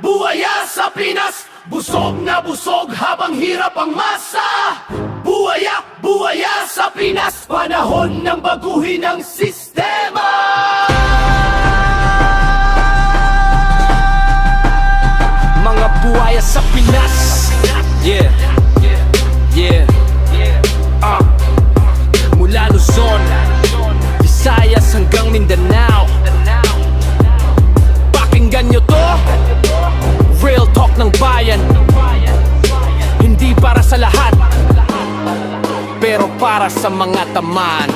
buwaya sa Pinas. Busog na busog habang hirap ang masa. Buwaya sa Pinas. Panahon ng baguhin ang sistema. Mga buwaya sa Pinas. Yeah, yeah. Mula Luzon, Visayas hanggang Mindanao. Pakinggan nyo to, real talk ng bayan. Hindi para sa lahat, pero para sa mga taman.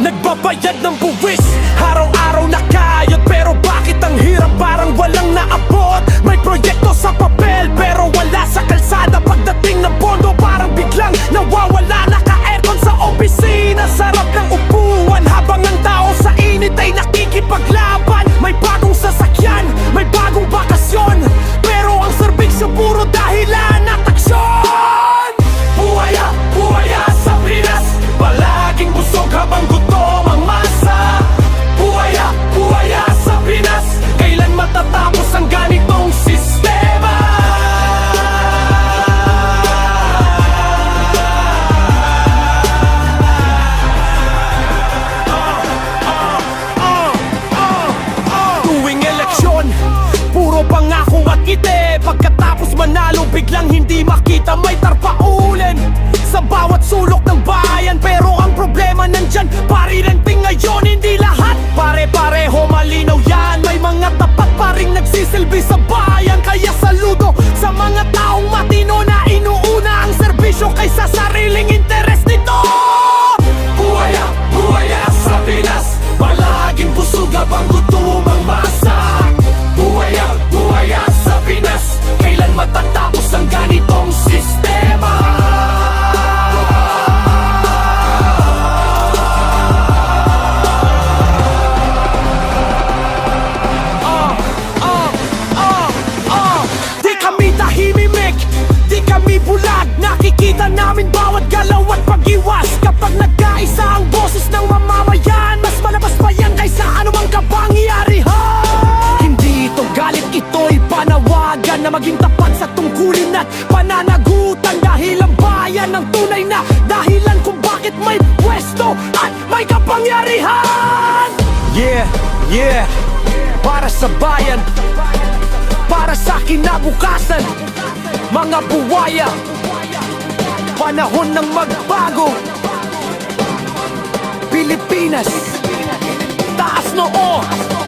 Nagbabayad ng buwis, araw-araw na kayod. Pero bakit ang hirap parang walang naabot? May proyekto sa papel pero wala sa kalsada. Pagdating ng pondo parang biglang nawawala. Naka-aircon sa opisina, sarap ng upuan, habang ang tao sa init ay nakikipaglaban. May bagong sasakyan, may bagong bakasyon, pero ang serbisyo puro dahilan at aksyon. Buwaya sa Pinas. Palaging busog habang gutom ang masa. Buwaya sa Pinas. Kailan matatapos ang ganitong sistema? Tuwing eleksyon, puro pangako at ngiti. Pagkatapos manalo, biglang hindi makita. May tarpaulin sa bawat sulok ng bayan, pero ang problema nandyan, parirenting ngayon. Hindi lahat pare-pareho malinaw yan. May mga tapat pa ring nagsisilbi sa bayan. Kaya saludo sa mga taong matino na inuuna ang serbisyo kaysa sariling interes nito. Buwaya sa Pinas. Palaging busog habang gutom ang masa. Buwaya sa Pinas. Kailan matatapos ang ganitong sistema? Di kami tahimimik, di kami bulag. Nakikita namin bawat galaw at pag-iwas. Kapag nagkaisa ang boses ng mamamayan, mas malabas pa yan kaysa anumang kapangyarihan. Hindi ito galit, ito'y panawagan na maging tapat sa tungkulin at pananagutan. Dahil ang bayan ang tunay na dahilan kung bakit may pwesto at may kapangyarihan. Yeah, para sa bayan, para sa kinabukasan. Mga buwaya, panahon ng magbago. Pilipinas, taas noo.